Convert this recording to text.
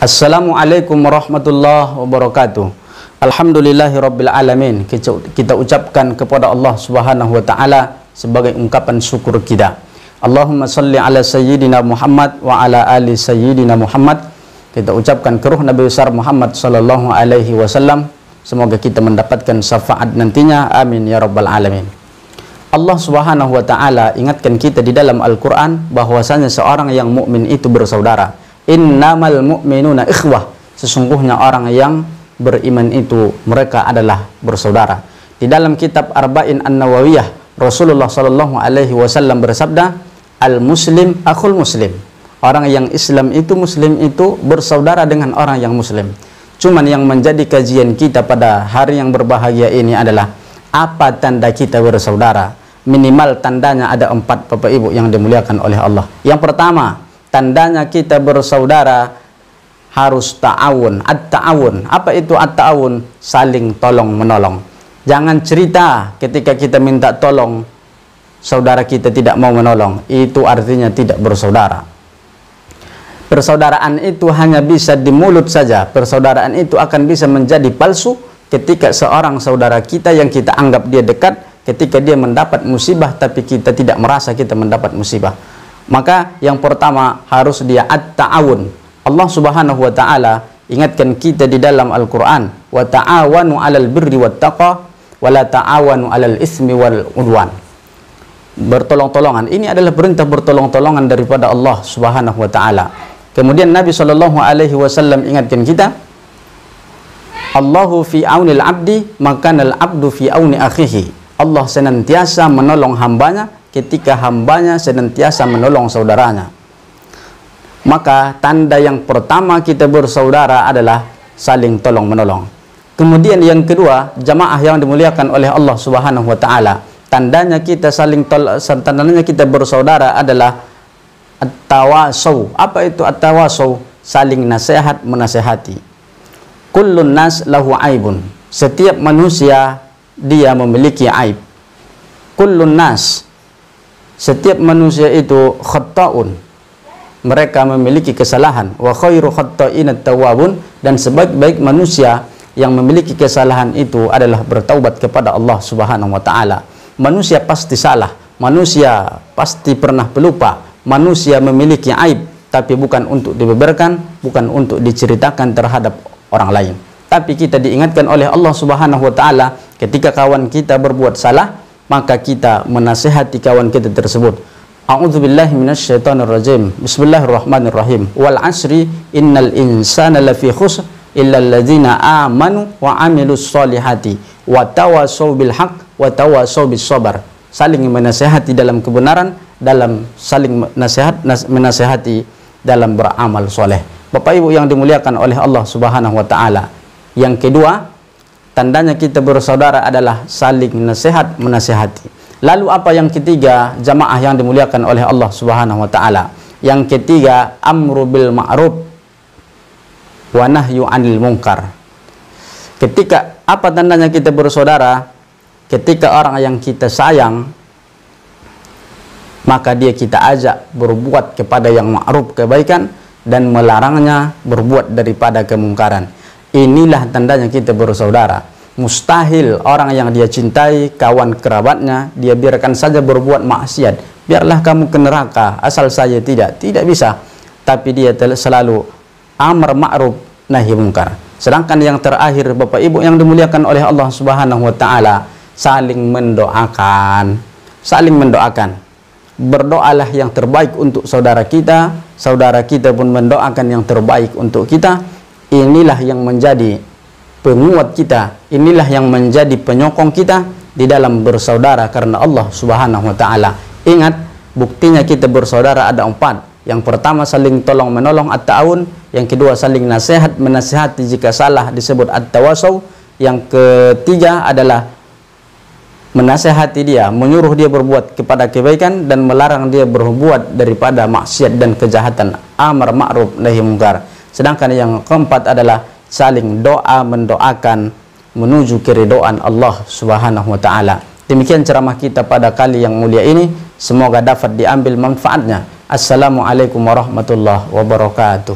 Assalamualaikum warahmatullahi wabarakatuh. Alhamdulillahirabbil alamin. Kita ucapkan kepada Allah Subhanahu wa taala sebagai ungkapan syukur kita. Allahumma salli ala sayyidina Muhammad wa ala ali sayyidina Muhammad. Kita ucapkan ke ruh Nabi besar Muhammad sallallahu alaihi wasallam, semoga kita mendapatkan syafaat nantinya. Amin ya rabbal alamin. Allah Subhanahu wa taala ingatkan kita di dalam Al-Qur'an bahwasanya seorang yang mukmin itu bersaudara. Innamal mu'minuna ikhwah. Sesungguhnya orang yang beriman itu mereka adalah bersaudara. Di dalam kitab Arba'in An-Nawawiyah, Rasulullah sallallahu alaihi wasallam bersabda, al-muslim akhul muslim. Orang yang Islam itu, muslim itu bersaudara dengan orang yang muslim. Cuman yang menjadi kajian kita pada hari yang berbahagia ini adalah apa tanda kita bersaudara. Minimal tandanya ada 4, Bapak Ibu yang dimuliakan oleh Allah. Yang pertama, tandanya kita bersaudara harus ta'awun. At-ta'awun. Apa itu at-ta'awun? Saling tolong menolong. Jangan cerita ketika kita minta tolong saudara kita tidak mau menolong. Itu artinya tidak bersaudara. Persaudaraan itu hanya bisa di mulut saja. Persaudaraan itu akan bisa menjadi palsu ketika seorang saudara kita yang kita anggap dia dekat, ketika dia mendapat musibah tapi kita tidak merasa kita mendapat musibah. Maka yang pertama harus dia at-ta'awun. Allah Subhanahu wa taala ingatkan kita di dalam Al-Qur'an, wa ta'awanu 'alal birri wat taqwa wa la ta'awanu 'alal ismi wal udwan. Bertolong-tolongan. Ini adalah perintah bertolong-tolongan daripada Allah Subhanahu wa taala. Kemudian Nabi sallallahu alaihi wasallam ingatkan kita, Allahu fi aunil abdi makanal abdu fi auni akhihi. Allah senantiasa menolong hambanya ketika hambanya senantiasa menolong saudaranya. Maka tanda yang pertama kita bersaudara adalah saling tolong menolong. Kemudian yang kedua, jamaah yang dimuliakan oleh Allah Subhanahu wa taala, tandanya kita tandanya kita bersaudara adalah at-tawasau. Apa itu at-tawasau? Saling nasihat menasihati. Kullun nas lahu aibun. Setiap manusia dia memiliki aib. Kullun nas, setiap manusia itu khata'un, mereka memiliki kesalahan. Wa khairu khatta'inat tawwabun, dan sebaik-baik manusia yang memiliki kesalahan itu adalah bertaubat kepada Allah Subhanahu wa taala. Manusia pasti salah, manusia pasti pernah pelupa, manusia memiliki aib, tapi bukan untuk dibeberkan, bukan untuk diceritakan terhadap orang lain. Tapi kita diingatkan oleh Allah Subhanahu wa taala ketika kawan kita berbuat salah, maka kita menasihati kawan kita tersebut. A'udzubillahi minasyaitonirrajim. Bismillahirrahmanirrahim. Wal 'asri innal insana lafi khusr illa alladzina amanu wa 'amilus solihati wa tawassaw bil haqq wa tawassaw bis sabar. Saling menasihati dalam kebenaran, dalam saling menasihati dalam beramal soleh. Bapak Ibu yang dimuliakan oleh Allah Subhanahu wa taala. Yang kedua, tandanya kita bersaudara adalah saling nasihat menasihati. Lalu apa yang ketiga, jamaah yang dimuliakan oleh Allah Subhanahu wa taala? Yang ketiga, amru bil ma'ruf wa nahyu 'anil munkar. Ketika apa tandanya kita bersaudara? Ketika orang yang kita sayang, maka dia kita ajak berbuat kepada yang ma'ruf, kebaikan, dan melarangnya berbuat daripada kemungkaran. Inilah tandanya kita bersaudara. Mustahil orang yang dia cintai, kawan kerabatnya, dia biarkan saja berbuat maksiat. Biarlah kamu ke neraka, asal saya tidak bisa. Tapi dia selalu amar ma'ruf nahi munkar. Sedangkan yang terakhir, Bapak Ibu yang dimuliakan oleh Allah Subhanahu wa taala, saling mendoakan. Saling mendoakan. Berdoalah yang terbaik untuk saudara kita pun mendoakan yang terbaik untuk kita. Inilah yang menjadi penguat kita, inilah yang menjadi penyokong kita di dalam bersaudara karena Allah Subhanahu wa taala. Ingat, buktinya kita bersaudara ada 4. Yang pertama saling tolong menolong at-ta'awun, yang kedua saling nasihat menasihati jika salah disebut at-tawassaw, yang ketiga adalah menasihati dia, menyuruh dia berbuat kepada kebaikan dan melarang dia berbuat daripada maksiat dan kejahatan, amar ma'ruf nahi munkar. Sedangkan yang keempat adalah saling doa mendoakan menuju keridhaan Allah Subhanahu wa taala. Demikian ceramah kita pada kali yang mulia ini, semoga dapat diambil manfaatnya. Assalamualaikum warahmatullahi wabarakatuh.